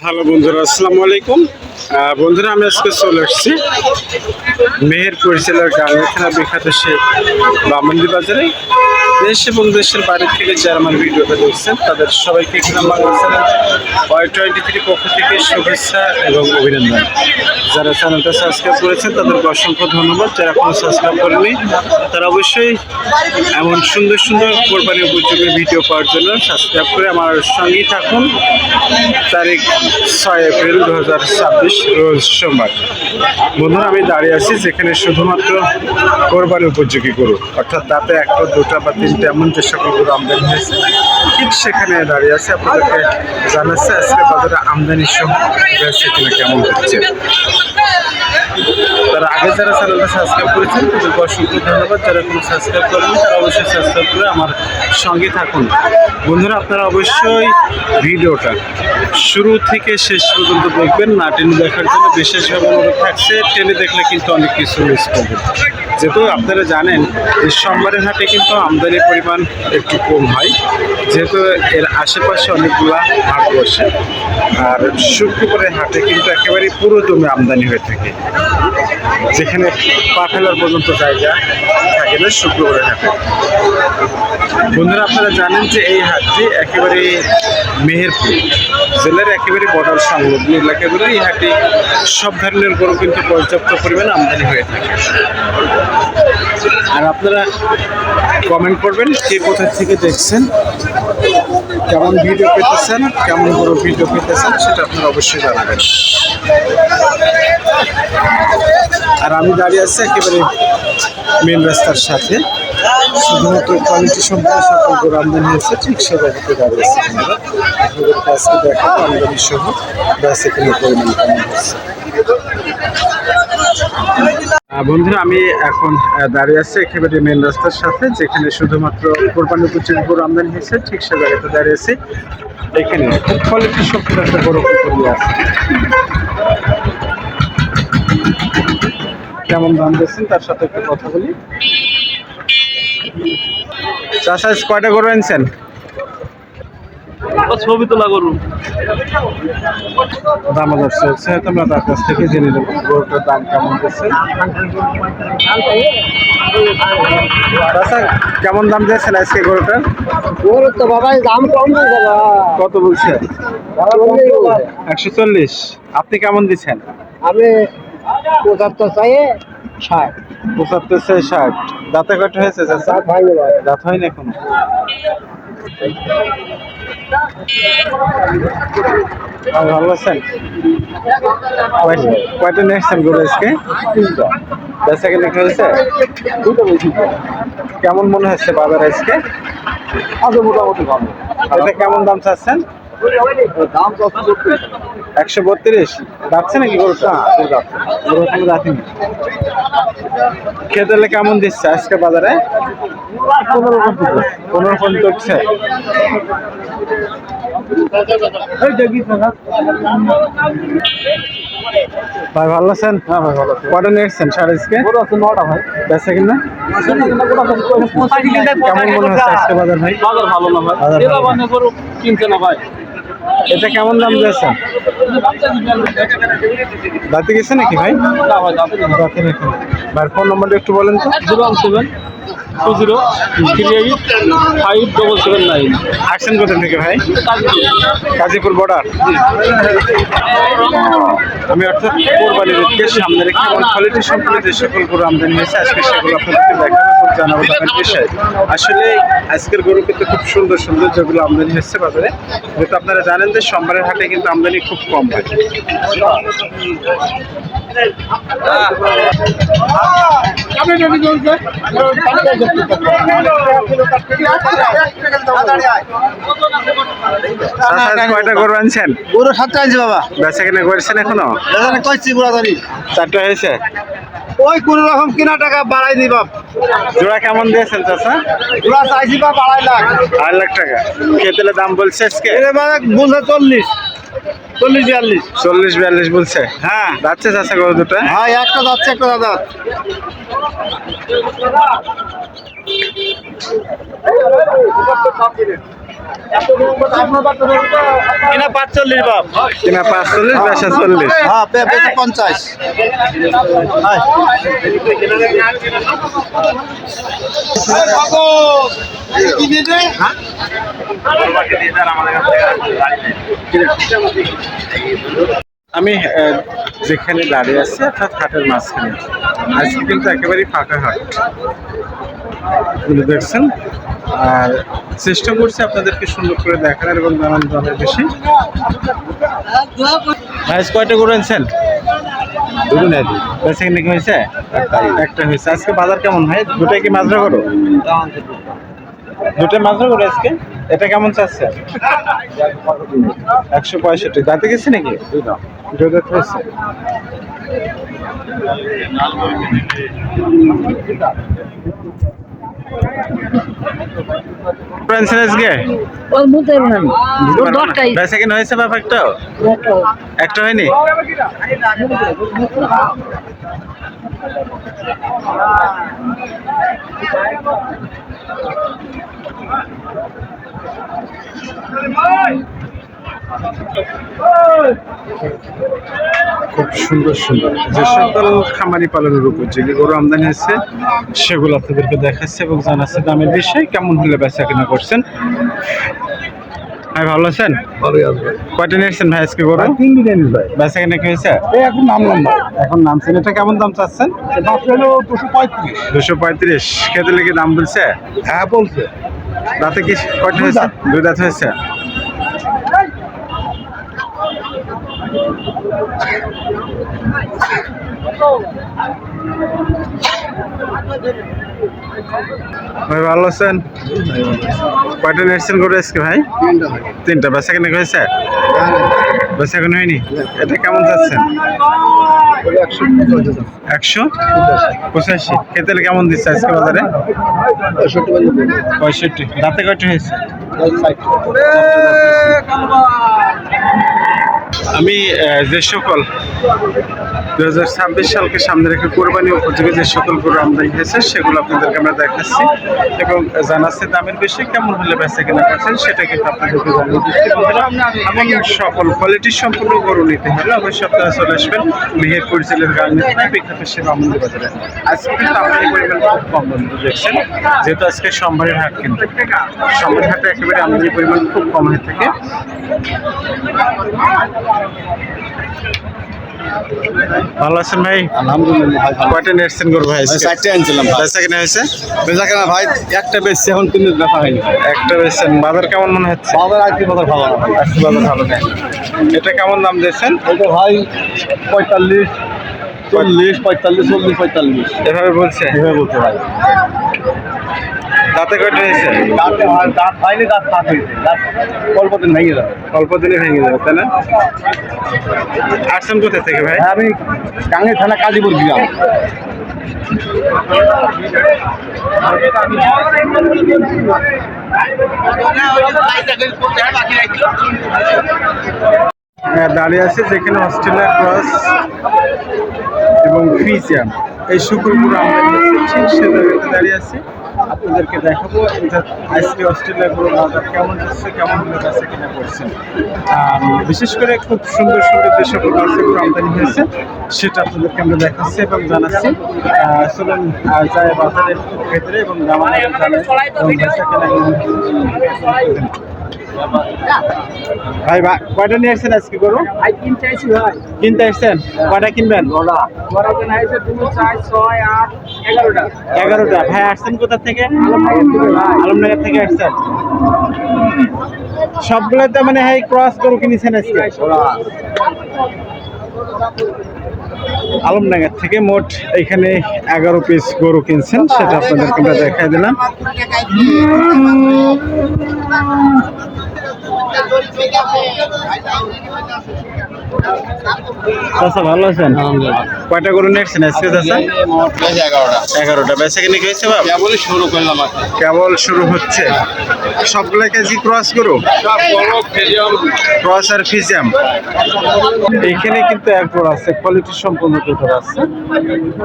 Hello বন্ধুরা, আসসালামু আলাইকুম। বন্ধুরা, আমি আজকে চলে এসেছি মেহেরপুর জেলার গাঙ্গেখানা বিখ্যাত সেই বামন্দি বাজারে। দেশ এবং দেশের বাইরে থেকে যারা আমার ভিডিওটা দেখছেন তাদের সবাইকে Y23 পক্ষ থেকে শুভেচ্ছা এবং অভিনন্দন। যারা চ্যানেলটা সাবস্ক্রাইব করেছেন তাদেরকে অসংখ্য ধন্যবাদ। যারা এখনো সাবস্ক্রাইব করেনি তারা অবশ্যই এমন সুন্দর সুন্দর কোরবানি উপযোগী ভিডিও পাওয়ার জন্য সাবস্ক্রাইব করে আমার সঙ্গেই থাকুন। তারিখ 6 এপ্রিল 2026 রোজ সোমবার। বন্ধুরা, আমি দাঁড়িয়ে আছি যেখানে শুধুমাত্র কোরবানি উপযোগী গরু, অর্থাৎ দাঁতে একটা, দুটা বা তিনটে এমন যে সকল গরু আমদানি হয়েছে ঠিক সেখানে দাঁড়িয়ে আছে। আপনাদেরকে জানাচ্ছে আজকে বাজারে আমদানি সহ সেখানে কেমন হচ্ছে। তার আগে যারা চ্যানেলটা সাবস্ক্রাইব করেছেন তাদেরকে অসংখ্য ধন্যবাদ। যারা কোনো সাবস্ক্রাইব করেনি তারা অবশ্যই সাবস্ক্রাইব করে আমার সঙ্গে থাকুন। বন্ধুরা, আপনারা অবশ্যই ভিডিওটা শুরু থেকে শেষ পর্যন্ত দেখবেন। না টেনে দেখার জন্য বিশেষভাবে অনুরোধ থাকছে। টেনে দেখলে কিন্তু অনেক কিছু মিস করবেন। যেহেতু আপনারা জানেন যে সোমবারের হাটে কিন্তু আমদানির পরিমাণ একটু কম হয়, যেহেতু এর আশেপাশে অনেকগুলা হাট বসে। আর শুক্রবারের হাটে কিন্তু একেবারেই পুরো দমে আমদানি হয়ে থাকে, যেখানে পা ফেলার পর্যন্ত জায়গা থাকে না শুক্রবারের হাটে। বন্ধুরা, আপনারা জানেন যে এই হাটটি একেবারে মেহেরপুর জেলার একেবারে বর্ডার সংলগ্ন এলাকাগুলো। এই হাটে সব ধরনের গরু কিন্তু পর্যাপ্ত পরিমাণে আমদানি হয়ে থাকে। আর আপনারা কমেন্ট করবেন কে কোথা থেকে দেখছেন, কেমন ভিডিও পেতেছেন, কেমন বড় ভিডিও পেতেছেন সেটা আপনারা অবশ্যই জানাবেন। আর আমি দাঁড়িয়ে আছি একেবারে মেন রাস্তার সাথে, শুধুমাত্র কোয়ালিটি সম্পর্কে সকল গরু আমদানি হয়েছে ঠিক সে জায়গাতে দাঁড়িয়েছে। আপনাদেরকে আজকে দেখাবো আমদানি সহ সেখানে পরিমাণ কেমন হচ্ছে। বন্ধুরা, আমি এখন দাঁড়িয়ে আছি একেবারে মেন রাস্তার সাথে, যেখানে শুধুমাত্র কোরবানি উপযোগী গরু আমদানি হয়েছে ঠিক সে জায়গাতে দাঁড়িয়েছি। এখানে খুব কোয়ালিটি সম্পূর্ণ একটা গরু পরিয়ে আছে। কেমন দাম দিচ্ছেন তার সাথে একটু কথা বলি। চাষা কয়টা গরু আনছেন? ছবি তোলা গরু দাম চলছে, তোমরা তার কাছ থেকে জেনে নেবো গরুটার দাম কেমন দিচ্ছে। চাষা, কেমন দাম দিয়েছেন আজকে গরুটার? গরু তো বাবা দাম কম বলছে। কত বলছে? 140। আপনি কেমন দিচ্ছেন? আমি 75 চাই 60। 75 থেকে 60। দাঁতে কয়টা হয়েছে চাষা? দাঁত হয়নি এখনো। ভালো আছেন? কয়টা নিয়ে আসছেন গরু আজকে? বেচা কেনা হয়েছে? কেমন মনে হচ্ছে বাজার আজকে? মোটামুটি ভালো। এটা কেমন দাম চাচ্ছেন? দাম 132। যাচ্ছে নাকি গরুটা? গরু কোনো যাচ্ছেনি। খেতে হলে কেমন দিচ্ছে আজকে বাজারে? 15 উঠছে। ভাই ভালো আছেন? হ্যাঁ ভাই ভালো আছে। কটা নিয়ে এসছেন সার আজকে? গরু আছে 9টা ভাই। বেচা কিনা কেমন মনে হচ্ছে আজকে বাজার ভাই? বাজার ভালো না ভাই। বাজার এরা ভালো না। মানে গরু কিনছে না ভাই। এটা কেমন দাম দিয়েছেন? দাঁতে গেছে নাকি ভাই? না ভাই দাঁতে না। দাঁতে নাকি? ভাই ফোন নম্বরটা একটু বলেন তো। 017 20 38 5779। আসছেন কোথা থেকে ভাই? গাজীপুর বর্ডার। আমি অর্থাৎ কোরবানির ঈদকে সামনে রেখে এমন কোয়ালিটি সম্পূর্ণ যে সকল গরু আমদানি হয়েছে আজকে সেগুলো আপনাদেরকে দেখাবো এবং জানাবো তাদের বিষয়ে। আসলে আজকের গরু কিন্তু খুব সুন্দর সুন্দর যেগুলো আমদানি হচ্ছে বাজারে, যেহেতু আপনারা জানেন যে সোমবারের হাটে কিন্তু আমদানি খুব কম হয়। কয়টা গরু আনছেন? গরু 7টা আনছে বাবা। বেচা কিনা করেছেন এখনো? কইছি বুড়াদারি 4টা হয়েছে। ওই কোন রকম কিনা টাকা বাড়াই দি বাপ। জোড়া কেমন দিয়েছেন চাচা? পুরা চাইছি বাপ 2.5 লাখ। 2.5 লাখ টাকা। খেতেলে দাম বলছে আজকে? এর মানে বলছে 40 42। 40-42 বলছে। হ্যাঁ যাচ্ছে চাচা গরু দুটো? হ্যাঁ, একটা যাচ্ছে একটা দাদা। কিনা 45 বাপ। কিনা 45, বেচা 40। হ্যাঁ, বেচা 50। আমি যেখানে দাঁড়িয়ে আছি অর্থাৎ হাটের মাঝখানে, আজকে কিন্তু একেবারেই ফাঁকা হাট দেখছেন। আর চেষ্টা করছি আপনাদেরকে সুন্দর করে দেখানোর এবং নানান ধরনের বেশি। ভাইস কয়টা করে আনছেন? দুটো নেই। বেচা কিনে কি হয়েছে? একটা হয়েছে। আজকে বাজার কেমন ভাই? দুটাই কি মাজরা করো? দুটো মাজরা করো আজকে। এটা কেমন চাচ্ছে? 165। দাঁতে গেছে নাকি? দুটো দাঁত হয়েছে। বেচা কিনে হয়েছে বাপ? একটা হয়নি। খুব সুন্দর সুন্দর যে সকল খামারি পালনের উপর যে গরু আমদানি হয়েছে সেগুলো আপনাদেরকে দেখাচ্ছে এবং জানাচ্ছে দামের বিষয়ে, কেমন হলে বেচা কিনা করছেন। ভাই ভালো আছেন? কয়টা নিয়েছেন ভাই আজকে গরু? 3 দিন ভাই। বেচা কিনা কি হয়েছে? এখন নামলাম ভাই। এখন নামছেন। এটা কেমন দাম চাচ্ছেন? দাম হলো 235। 235। খেতে লেগে দাম বলছে? হ্যাঁ বলছে। দাঁতে কি কয়টা হয়েছে? দুই দাঁত হয়েছে। ভাই ভালো আছেন? কয়টা নিয়েছেন করে আজকে ভাই? 3টা। বেচা কিনা হয়েছে? বেচা কিনা হয়নি। এটা কেমন যাচ্ছেন? 185। খেতে কেমন দিচ্ছে আজকে বাজারে? 65। দাঁতে কয়টা হয়েছে? আমি যে সকল 2026 সালকে সামনে রেখে কোরবানি উপযোগী যে সকল গরু আমদানি হয়েছে সেগুলো আপনাদেরকে আমরা দেখাচ্ছি এবং জানাচ্ছি দামের বেশি কেমন হলে বেচা কেনা করছেন সেটা কিন্তু আপনাদেরকে জানিয়ে দিচ্ছি। এবং সকল কোয়ালিটির সম্পূর্ণ গরু নিতে হলে অবশ্যই আপনারা চলে আসবেন মেহেরপুর জেলার গাংনায় বিখ্যাত সেবা মন্দির বাজারে। আজকে কিন্তু আমদানি পরিমাণ খুব কম বন্ধু দেখছেন, যেহেতু আজকে সোমবারের হাট, কিন্তু সোমবারের হাটে একেবারে আমদানি পরিমাণ খুব কম হয়ে থাকে। ভালো আছেন ভাই? আলহামদুলিল্লাহ। কয়টা নেটছেন গরু ভাই? 4টে আনছিলাম। বেচা কিনা হয়েছে? বেচা কেনা ভাই একটা বেচছি, এখন 3 দিন বেচা হয়নি। একটা বেচছেন। বাজার কেমন মনে হচ্ছে? বাজার আজকে বাজার ভালো না ভাই। আজকে বাজার ভালো নেই। এটা কেমন দাম দিয়েছেন? এটা ভাই 45, 40, 45, 40, 45 এভাবে বলছে? এভাবে বলতে ভাই। দাঁতে কয়টা হয়েছে? দাঁত হয়নি, দাঁত ফাঁক হয়েছে। দাঁত অল্প দিন ভেঙে যাবে। অল্প দিনে ভেঙে যাবে তাই না? আসছেন কোথা থেকে ভাই? হ্যাঁ, আমি টাঙ্গাইল থানা কাজীপুর গ্রাম। দাঁড়িয়ে আছে যেখানে অস্ট্রেলিয়া ক্রস এবং ফ্রিজিয়ান এই শুকুরগুলো আমদানি হচ্ছে সে জায়গাতে দাঁড়িয়ে আছে। আপনাদেরকে দেখাবো এটা আজকে অস্ট্রেলিয়াগুলো বাজার কেমন হচ্ছে, কেমন হলে বেচা কিনা করছেন। বিশেষ করে খুব সুন্দর সুন্দর যে সকল বাচ্চাগুলো আমদানি হয়েছে সেটা আপনাদেরকে আমরা দেখাচ্ছি এবং জানাচ্ছি। চলুন যায় বাজারের ভেতরে এবং জানাই এবং বেচা কেনা ভাই কয়টা নিয়ে আসছেন আজকে গরু? ভাই কিনতে আইছি ভাই। কিনতে আসছেন? কয়টা কিনবেন? বড় কেনা হয়েছে 2, 4, 6, 8, 11টা। 11টা। ভাই আসছেন কোথা থেকে? আলমনগর থেকে আসছেন। সবগুলো তো মানে হাই ক্রস গরু কিনেছেন আজকে? আলমনগর থেকে মোট এখানে 11 পিস গরু কিনছেন, সেটা আপনাদেরকে আমরা দেখাই দিলাম। চাচা ভালো আছেন? কয়টা গরু নিয়েছেন আজকে চাচা? 11টা। বেচা কিনে কি হয়েছে বাবা? কেবলই শুরু করলাম কেবল শুরু হচ্ছে। সবগুলা কেজি ক্রস গরু, ক্রস আর ফিজিয়াম। এইখানে কিন্তু এক জোড়া আছে, কোয়ালিটি সম্পূর্ণ দুটো আছে,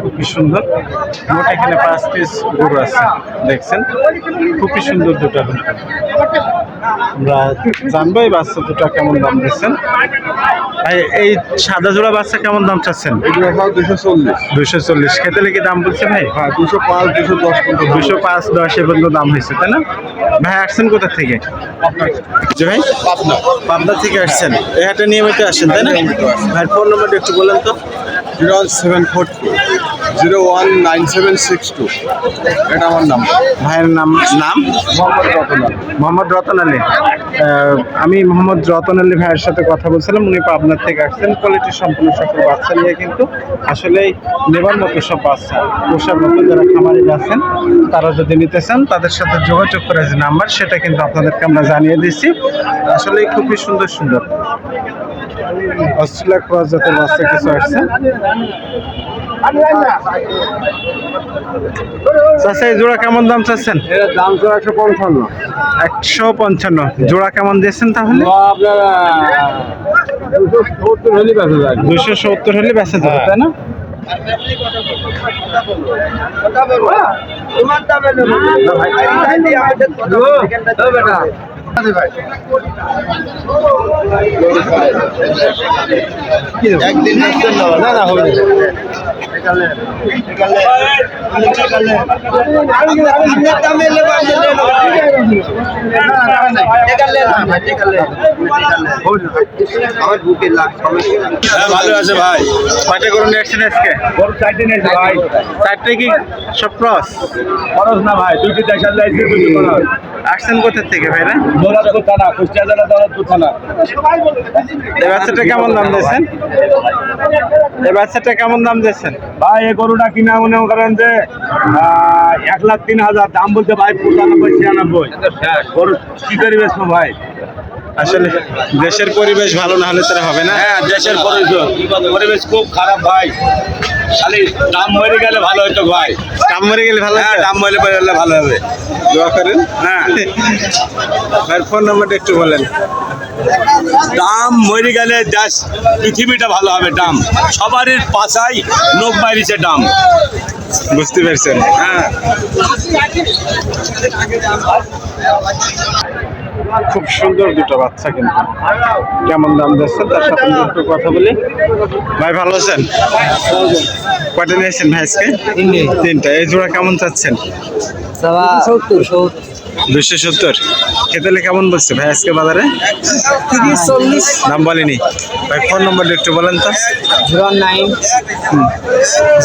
খুবই সুন্দর। মোট এখানে 5 পিস গরু আছে, দেখছেন খুবই সুন্দর দুটো। আমরা জানবো এই বাচ্চা দুটো কেমন দাম দিচ্ছেন। এই সাদা জোড়া বাচ্চা কেমন দাম চাচ্ছেন? 240। খেতে লেগে দাম বলছে ভাই? হ্যাঁ 205 210 205-10 এ পর্যন্ত দাম হয়েছে, তাই না ভাই? আসছেন কোথা থেকে? জি ভাই, পাবনা থেকে আসছেন। এই হাটে নিয়মিত আসেন, তাই না ভাই? ফোন নাম্বারটা একটু বলেন তো। 07420196762 এটা আমার নাম্বার। ভাইয়ের নাম মোহাম্মদ রতন আলী। আমি মোহাম্মদ রতন আলী ভাইয়ের সাথে কথা বলছিলাম। উনি পাবনার থেকে আসছেন। কোয়ালিটি সম্পূর্ণ সকল বাচ্চা নিয়ে কিন্তু আসলেই নেবার মতো সব বাচ্চা, পোষার মতো যারা খামারি আছেন তারা যদি নিতে চান তাদের সাথে যোগাযোগ করে যে নাম্বার, সেটা কিন্তু আপনাদেরকে আমরা জানিয়ে দিচ্ছি। আসলেই খুবই সুন্দর সুন্দর অস্ট্রেলিয়া ক্রস জাতের বাচ্চা কিছু আসছে। চাচা এই জোড়া কেমন দাম চাচ্ছেন? এর দাম তো 155। 155 জোড়া কেমন দিয়েছেন তাহলে? আপনার 270 হলে বেঁচে যায়। 270 হলে বেচা যাবে, তাই না? একদিন না না হবে ভালো আছে ভাই। কয়টা গরু নিয়ে আসছেন আজকে? বড় চারটে নিয়েছে ভাই। 4টে কি সব ক্রস? খরচ না ভাই, দুইটি দেখার লাইছে দুইটি খরচ। আসছেন কোথা থেকে ভাইরা? দৌলতপুর থানা, কুষ্টিয়া জেলা দৌলতপুর থানা। এই বাচ্চাটা কেমন দাম দিয়েছেন? এই বাচ্চাটা কেমন দাম দিয়েছেন? ভাই এই গরুটা কিনা মনে করেন যে 1,03,000 দাম বলতে ভাই 95-96। গরু কি করে বেচবো ভাই? আসলে দেশের পরিবেশ ভালো না হলে তারা হবে না। হ্যাঁ দেশের পরিবেশ খুব খারাপ ভাই। খালি দাম মরে গেলে ভালো হতো ভাই। দাম মরে গেলে ভালো হ্যাঁ হতো? দাম মরে গেলে ভালো হবে। দোয়া করেন। হ্যাঁ ভাইয়ের ফোন নাম্বারটা একটু বলেন। দাম মরে গেলে দেশ পৃথিবীটা ভালো হবে। দাম সবারই পাশাই লোক বাইরেছে দাম। বুঝতে পারছেন? হ্যাঁ খুব সুন্দর দুটো বাচ্চা, কিন্তু কেমন দাম দিচ্ছেন তার সাথে আমরা একটু কথা বলি। ভাই ভালো আছেন? কয়টা নিয়েছেন ভাই আজকে? 3টা। এই জোড়া কেমন চাচ্ছেন? 270। খেতেলে কেমন বলছে ভাই আজকে বাজারে? 30-40। দাম বলেনি ভাই। ফোন নম্বরটা একটু বলেন তো। 09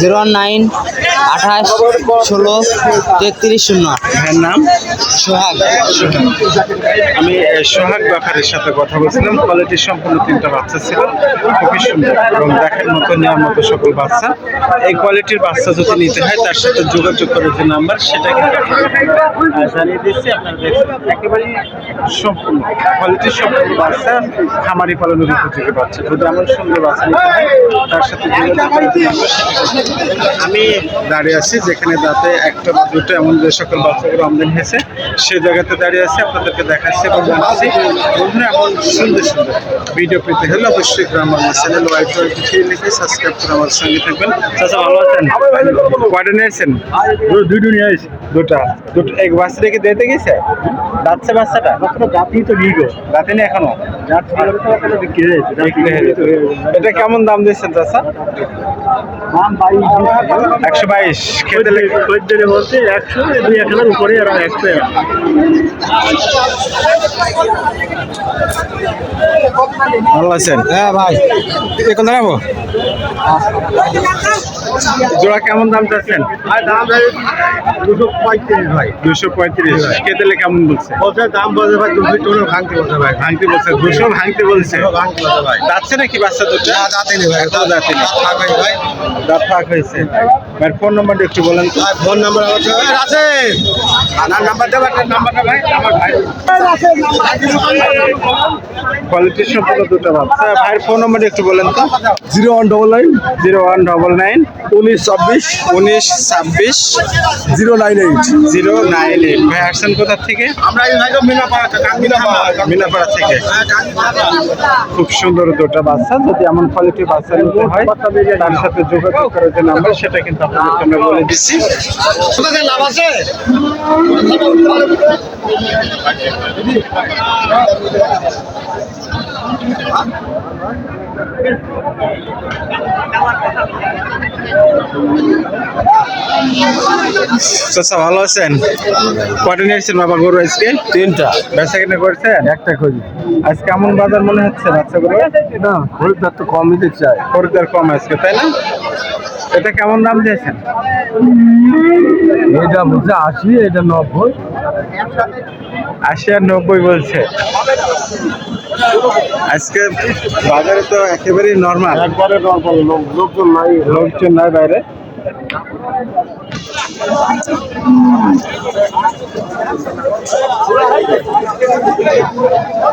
28 16 33 0। ভাইয়ের নাম? সোহাগ। আমি সোহাগ ব্যাপারের সাথে কথা বলছিলাম। কোয়ালিটির সম্পূর্ণ 3টা বাচ্চা ছিল, খুবই সুন্দর এবং দেখার মতো নেওয়ার মতো সকল বাচ্চা। এই কোয়ালিটির বাচ্চা যদি নিতে হয় তার সাথে যোগাযোগ করে যে নাম্বার, সেটা কিন্তু জানিয়ে দিচ্ছি। আপনারা দেখছেন একেবারেই সম্পূর্ণ কোয়ালিটির সম্পূর্ণ বাচ্চা, খামারি পালনের উপযোগী বাচ্চা। যদি এমন সুন্দর বাচ্চা নিতে হয় তার সাথে যোগাযোগ করে যে নাম্বার, আমি দাঁড়িয়ে আছি যেখানে দাঁতে একটা বা দুটো এমন যে সকল বাচ্চাগুলো আমদানি হয়েছে সেই জায়গাতে দাঁড়িয়ে আছে, আপনাদেরকে দেখাচ্ছি এবং জানাচ্ছি। বন্ধুরা এমন সুন্দর সুন্দর ভিডিও পেতে হলে অবশ্যই আমার চ্যানেল ওয়াইটি লিখে সাবস্ক্রাইব করে আমার সঙ্গে থাকবেন। চাচা ভালো আছেন? কয়টা নিয়েছেন? দুটো নিয়ে আসি। দুটো। এক বাচ্চা রেখে দিতে গেছে? যাচ্ছে বাচ্চাটা? জাতি তো নিয়ে গো রাতে নেই এখনো? বিক্রি হয়েছে। এটা কেমন দাম দিচ্ছেন চাচা? দাম 122। খেতে লেগে খদ্দের বলছে 100, 2-1 উপরে আর 100। ভালো আছেন? হ্যাঁ ভাই। এখন দাঁড়াবো। জোড়া কেমন দাম চাচ্ছেন? দাম 235 ভাই। 235। খেতে লেগে কেমন বলছে? বলছে দাম বলছে ভাই 200 ভাঙতে বলছে ভাই। ভাঙতে বলছে? 200 ভাঙতে বলছে? ভাঙতে বলছে ভাই। যাচ্ছে নাকি বাচ্চা দুটো? দাঁত নেই ভাই। এখনো দাঁত নেই। ভাই দাঁত ফাঁক হয়েছে। ভাইয়ের ফোন নাম্বারটা একটু বলেন তো। ফোন নাম্বার আমার আছে। আনার নাম্বার দেবো, একটা নাম্বারটা ভাই আমার ভাই। কোয়ালিটির সম্পূর্ণ দুটো বাচ্চা। ভাইয়ের ফোন নাম্বারটা একটু বলেন তো। 0199 0199 1926 1926 098। 098। ভাই আসছেন কোথা থেকে? আমরা এই ভাই তো মিনাপাড়া থেকে, মিনাপাড়া থেকে। খুব সুন্দর দুটো বাচ্চা। যদি এমন কোয়ালিটির বাচ্চা নিতে হয় তার সাথে যোগাযোগ করার যে নাম্বার সেটা কিন্তু আপনাদেরকে আমরা বলে দিচ্ছি। লাভ আছে। চাচা ভালো আছেন? কটা নিয়েছেন বাবা গরু আজকে? 3টা। বেচা কিনা করছেন? একটা খুঁজি আজকে কেমন বাজার মনে হচ্ছে বাচ্চাগুলো? না, খরিদ্দার তো কম দিতে চাই। খরিদ্দার কম আজকে, তাই না? এটা কেমন দাম দিয়েছেন? এটা বলছে 80, এটা 90। 80 আর 90 বলছে। আজকে বাজারে তো একেবারেই নর্মাল, একবারে নরমাল, লোকজন নাই। লোকজন নাই বাইরে।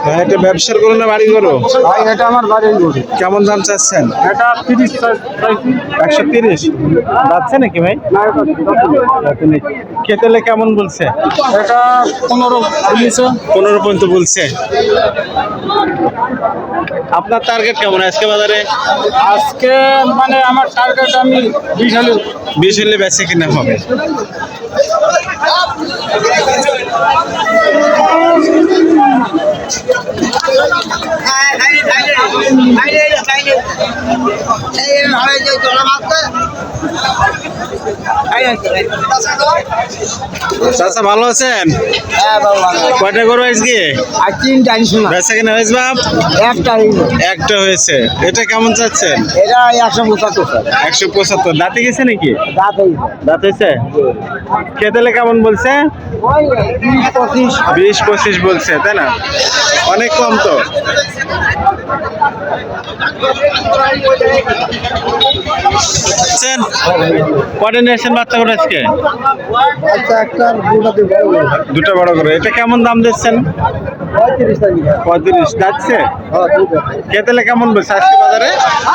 ভাই এটা ব্যবসার করো না বাড়ি করো? ভাই এটা আমার বাড়ির গরু। কেমন দাম চাচ্ছেন? এটা 30 চাইছি। 130 যাচ্ছে নাকি ভাই? না, এটা যাচ্ছে নাকি? খেতেলে কেমন বলছে? এটা 15 বলেছে। 15 পর্যন্ত বলছে। আপনার টার্গেট কেমন আজকে বাজারে? আজকে মানে আমার টার্গেট আমি 20 হলে 20 হলে বেচে কিনা হবে। চাচা ভালো আছেন? কয়টা গরু আজকে? আর 3টা আনছি না, বেচা কিনা হয়েছে বাপ? একটা একটা হয়েছে। এটা কেমন চাচ্ছেন? এটা 175 স্যার। 175 দাঁতে গেছে নাকি? দাঁত হইছে। দাঁত হয়েছে? খেতেলে কেমন বলছে? ওই 20-25। 20-25 বলছে, তাই না? অনেক কম তো। কটা নিয়েছেন বাচ্চা করে আজকে? আচ্ছা, একটা দুটাতে বড় বড়। দুটো বড় করে। এটা কেমন দাম দিচ্ছেন? 35 টাকা। 35 যাচ্ছে। হ্যাঁ, ঠিক আছে। খেতেলে কেমন বলছে আজকে বাজারে?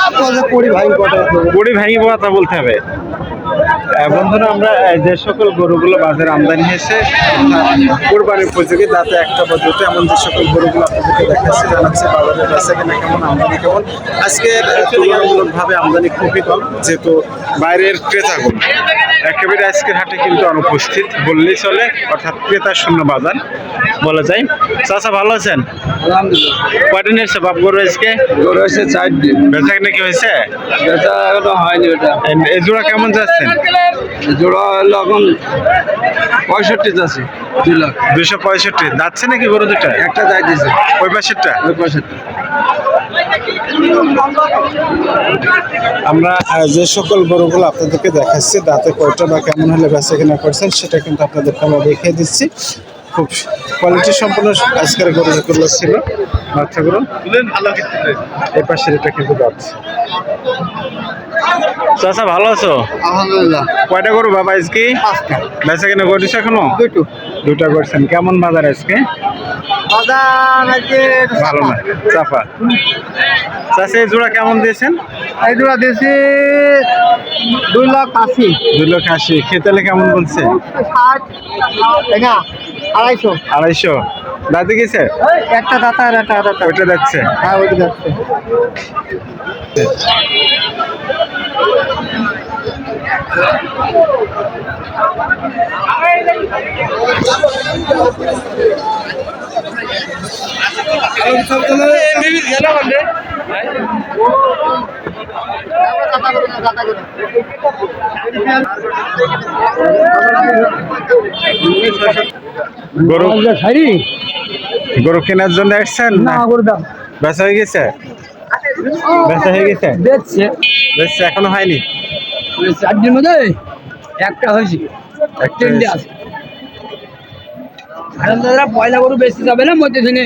আপনাদের পরি ভাই কটা আছে? বড়ি ভেঙে কথা বলতে হবে। বন্ধুরা আমরা যে সকল গরুগুলো বাজারে আমদানি হয়েছে কোরবানির উপযোগী দাঁতে একটা বা দুটো এমন যে সকল গরুগুলো আপনাদেরকে দেখাচ্ছে, জানাচ্ছে বাজারে বেচা কেনা কেমন, আমদানি কেমন। আজকে তুলনামূলকভাবে আমদানি খুবই কম, যেহেতু বাইরের ক্রেতাগুলো একেবারে আজকের হাটে কিন্তু অনুপস্থিত বললেই চলে, অর্থাৎ ক্রেতা শূন্য বাজার বলা যায়। চাচা ভালো আছেন? আলহামদুলিল্লাহ। কয়টা নিয়েছে বাপ গরু আজকে? গরু হয়েছে 4 দিন। বেচা কেনা কি হয়েছে? এটা এখনো হয়নি। ওটা এই জোড়া কেমন যাচ্ছেন? জোড়া হলো এখন 65 আছে। 2 লাখ। 265 যাচ্ছে নাকি গরু দুটা? একটা যাই দিছে। ওই পাশেরটা? ওই পাশেরটা। আমরা যে সকল গরুগুলো আপনাদেরকে দেখাচ্ছি দাঁতে কয়টা বা কেমন হলে বেচা কেনা করছেন সেটা কিন্তু আপনাদেরকে আমরা দেখিয়ে দিচ্ছি। খুব কোয়ালিটি সম্পন্ন আজকের গরুগুলো ছিল, বাচ্চাগুলো ভালো। এই পাশের এটা কিন্তু যাচ্ছে। চাচা ভালো আছো? আলহামদুলিল্লাহ। কয়টা গরু বাবা আজকে? 5টা। বেচা কেনা করেছে এখনো? দুটা করছেন। কেমন বাজার আজকে? বাজার আজকে ভালো না, চাপা। চাষে এই জোড়া কেমন দিয়েছেন? এই জোড়া দিয়েছি 2,80,000। 2,80,000। খেতেলে কেমন বলছে? 60 টাকা। 250। 250 দাঁতে গেছে? একটা দাতা আর একটা দাতা। ওইটা যাচ্ছে। হ্যাঁ, ওইটা যাচ্ছে। গরু শাড়ি গরু কেনার জন্য আসছেন না? না, গরুর দাম বেচা হয়ে গেছে? বেচা হয়ে গেছে? দেখছে বেচা এখনো হয়নি। 4 দিন মধ্যে একটা হয়েছে। একটা 3টে আছে। আর দাদা পয়লা গরু বেশি যাবে না, মধ্যে দিনে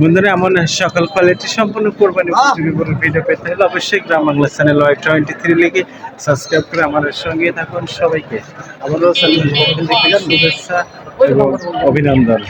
বন্ধুরা এমন সকল কোয়ালিটি সম্পূর্ণ কোরবানি উপযোগী গরুর ভিডিও পেতে হলে অবশ্যই গ্রাম বাংলা চ্যানেল Y23 লিখে সাবস্ক্রাইব করে আমাদের সঙ্গে থাকুন। সবাইকে আমারও চ্যানেল শুভেচ্ছা এবং অভিনন্দন।